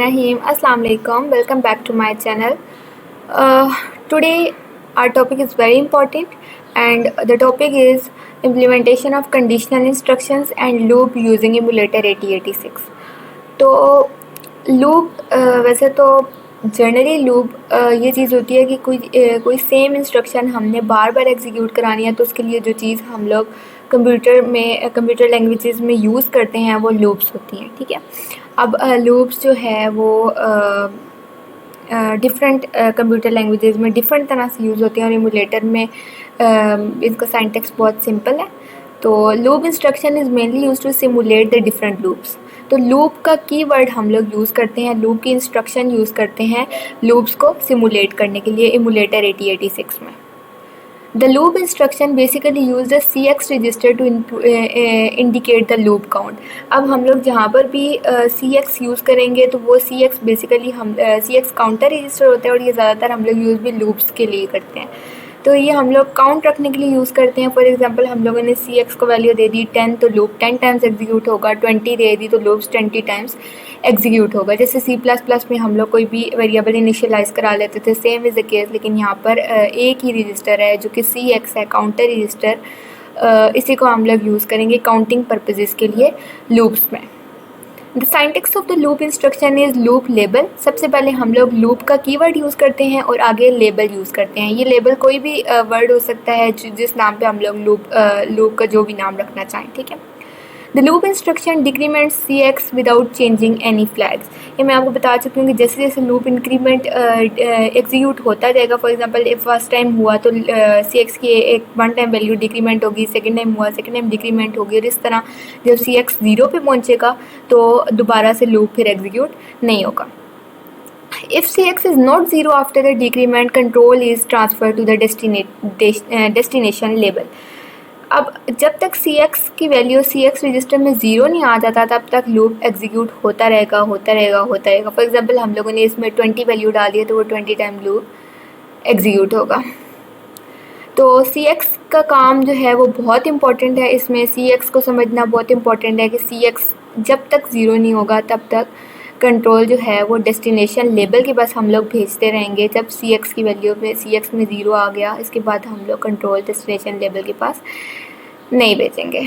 Bismillahirrahmanirrahim. Assalamu alaikum. Welcome back to my channel. Today our topic is very important and the topic is implementation of conditional instructions and loop using emulator 8086. तो loop वैसे तो generally loop ये चीज़ होती है कि कोई same instruction हमने बार बार execute करानी है, तो उसके लिए जो चीज़ हम लोग कंप्यूटर लैंग्वेजेस में यूज़ करते हैं वो लूप्स होती हैं। ठीक है, अब लूप्स जो है वो डिफरेंट कंप्यूटर लैंग्वेजेस में डिफरेंट तरह से यूज़ होते हैं और एमुलेटर में इनका सिंटैक्स बहुत सिंपल है। तो loop instruction is mainly use to simulate the different loops. तो लूप का कीवर्ड हम लोग यूज़ करते हैं, लूप की इंस्ट्रक्शन यूज़ करते हैं लूप्स को सिमुलेट करने के लिए एमुलेटर 8086 में। The loop instruction basically use the CX register to indicate the loop count। अब हम लोग जहाँ पर भी CX यूज़ करेंगे तो वो CX बेसिकली हम CX काउंटर रजिस्टर होता है और ये ज़्यादातर हम लोग यूज़ भी लूप्स के लिए करते हैं। तो ये हम लोग काउंट रखने के लिए यूज़ करते हैं। फॉर एग्जांपल हम लोगों ने CX को वैल्यू दे दी 10 तो लूप 10 टाइम्स एग्जीक्यूट होगा, 20 दे दी तो लूप्स 20 टाइम्स एग्जीक्यूट होगा। जैसे C++ में हम लोग कोई भी वेरिएबल इनिशियलाइज करा लेते थे, सेम इज़ द केस, लेकिन यहाँ पर एक ही रजिस्टर है जो कि CX है, काउंटर रजिस्टर। इसी को हम लोग यूज़ करेंगे काउंटिंग पर्पजेज़ के लिए लूप्स में। The syntax of the loop instruction is loop label. सबसे पहले हम लोग लूप का कीवर्ड यूज़ करते हैं और आगे लेबल यूज़ करते हैं। ये लेबल कोई भी वर्ड हो सकता है जिस नाम पे हम लोग लूप का जो भी नाम रखना चाहें। ठीक है, the loop instruction decrement CX without changing any flags. ये मैं आपको बता चुकी हूँ कि जैसे जैसे लूप इंक्रीमेंट एग्जीक्यूट होता जाएगा, फॉर एग्जांपल फर्स्ट टाइम हुआ तो CX की एक वन टाइम वैल्यू डिक्रीमेंट होगी, सेकंड टाइम हुआ सेकंड टाइम डिक्रीमेंट होगी, और इस तरह जब CX 0 पे पहुँचेगा तो दोबारा से लूप फिर एग्जीक्यूट नहीं होगा। If CX is not 0 after the decrement, control is transferred to the destination label। अब जब तक CX की वैल्यू CX रजिस्टर में 0 नहीं आ जाता तब तक लूप एग्जीक्यूट होता रहेगा। फॉर एग्जांपल हम लोगों ने इसमें 20 वैल्यू डाल दी है तो वो 20 टाइम लूप एग्जीक्यूट होगा। तो CX का काम जो है वो बहुत इंपॉर्टेंट है। इसमें CX को समझना बहुत इंपॉर्टेंट है कि CX जब तक 0 नहीं होगा तब तक कंट्रोल जो है वो डेस्टिनेशन लेबल के पास हम लोग भेजते रहेंगे। जब CX की वैल्यू पे CX में 0 आ गया, इसके बाद हम लोग कंट्रोल डेस्टिनेशन लेबल के पास नहीं भेजेंगे।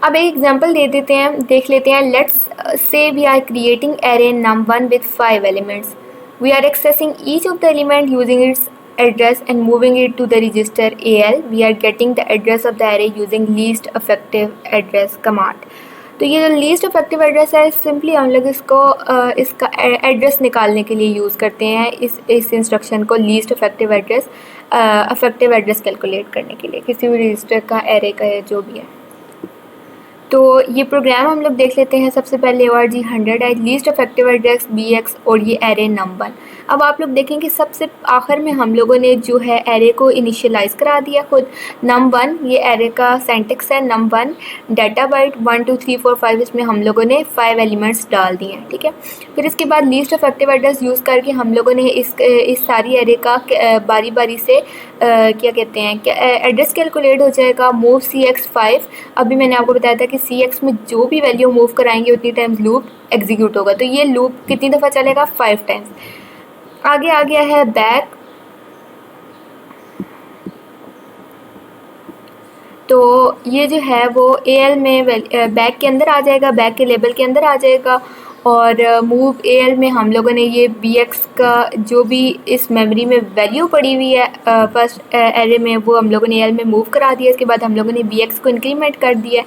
अब एक एग्जांपल देख लेते हैं। Let's say we are creating array num1 with 5 elements। We are accessing each of the element using its address and moving it to the register AL। We are getting the address of the array using least effective address command। तो ये जो least effective address है, simply हम लोग इसका address निकालने के लिए यूज़ करते हैं इस इंस्ट्रक्शन को, लीस्ट इफेक्टिव एड्रेस कैलकुलेट करने के लिए किसी भी रजिस्टर का, एरे का, जो भी है। तो ये प्रोग्राम हम लोग देख लेते हैं। सबसे पहले org100 है, लीस्ट इफेक्टिव एड्रेस BX और ये एरे num1। अब आप लोग देखें कि सबसे आखिर में हम लोगों ने जो है एरे को इनिशियलाइज़ करा दिया खुद। num1 ये एरे का सिंटैक्स है, num1 डाटा बाइट 1 2 3 4 5, इसमें हम लोगों ने 5 एलिमेंट्स डाल दिए हैं। ठीक है, फिर इसके बाद लीस्ट इफेक्टिव एड्रेस यूज़ करके हम लोगों ने इस सारी एरे का बारी बारी से क्या कहते हैं कि एड्रेस कैलकुलेट हो जाएगा। Move CX 5। अभी मैंने आपको बताया था कि CX में जो भी वैल्यू मूव कराएंगे उतनी टाइम्स लूप एग्जीक्यूट होगा। तो ये लूप कितनी दफ़ा चलेगा? 5 टाइम्स। आगे आ गया है बैक। तो ये जो है वो AL में बैक के अंदर आ जाएगा, बैक के लेबल के अंदर आ जाएगा। और मूव AL में हम लोगों ने ये BX का जो भी इस मेमोरी में वैल्यू पड़ी हुई है फर्स्ट एरे में, वो हम लोगों ने AL में मूव करा दिया। इसके बाद हम लोगों ने BX को इंक्रीमेंट कर दिया।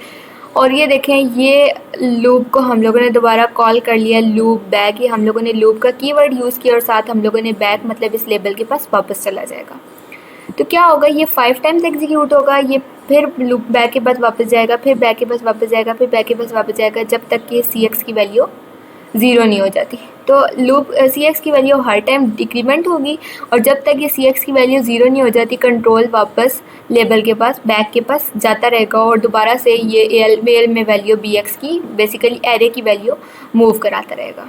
और ये देखें, ये लूप को हम लोगों ने दोबारा कॉल कर लिया, लूप बैक। ये हम लोगों ने लूप का कीवर्ड यूज़ किया और साथ हम लोगों ने बैक मतलब इस लेबल के पास वापस चला जाएगा। तो क्या होगा, ये 5 टाइम्स एग्जीक्यूट होगा। ये फिर लूप बैक के पास वापस जाएगा, फिर बैक के पास वापस जाएगा, फिर बैक के पास वापस जाएगा, जब तक कि CX की वैल्यू 0 नहीं हो जाती। तो लूप CX की वैल्यू हर टाइम डिक्रीमेंट होगी और जब तक ये CX की वैल्यू 0 नहीं हो जाती, कंट्रोल वापस लेबल के पास, बैक के पास जाता रहेगा और दोबारा से ये AL में वैल्यू BX की, बेसिकली एरे की वैल्यू मूव कराता रहेगा।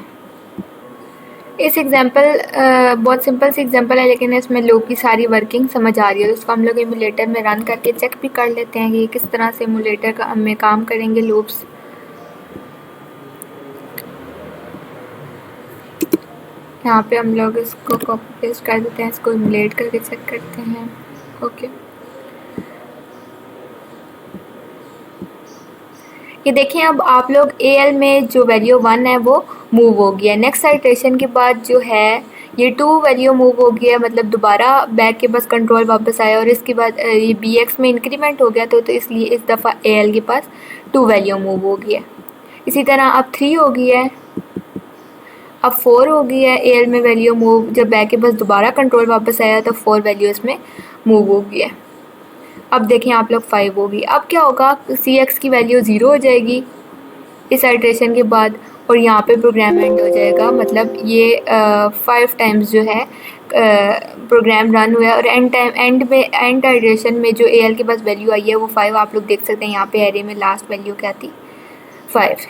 इस एग्जांपल बहुत सिंपल सी एग्जांपल है, लेकिन इसमें लूप की सारी वर्किंग समझ आ रही है। तो उसको हम लोग एमुलेटर में रन करके चेक भी कर लेते हैं कि किस तरह से एमुलेटर में काम करेंगे लूप्स। यहाँ पे हम लोग इसको कॉपी पेस्ट कर देते हैं, इसको इमुलेट करके चेक करते हैं। ओके, ये देखें अब आप लोग AL में जो वैल्यू 1 है वो मूव हो गया। नेक्स्ट आइट्रेशन के बाद जो है ये 2 वैल्यू मूव हो गया, मतलब दोबारा बैक के पास कंट्रोल वापस आया और इसके बाद ये BX में इंक्रीमेंट हो गया, तो इसलिए इस दफ़ा AL के पास 2 वैल्यू मूव हो गया। इसी तरह अब 3 हो गया है, अब 4 हो गई है AL में वैल्यू मूव, जब बैक के पास दोबारा कंट्रोल वापस आया तो 4 वैल्यू इसमें मूव हो गया। अब देखें आप लोग 5 होगी। अब क्या होगा, CX की वैल्यू 0 हो जाएगी इस आइट्रेशन के बाद और यहाँ पे प्रोग्राम एंड हो जाएगा। मतलब ये 5 टाइम्स जो है प्रोग्राम रन हुआ है और एंड आइट्रेशन में जो AL के पास वैल्यू आई है वो 5 आप लोग देख सकते हैं। यहाँ पे एरे में लास्ट वैल्यू क्या थी, 5।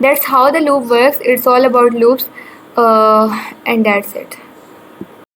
That's how the loop works, it's all about loops and that's it.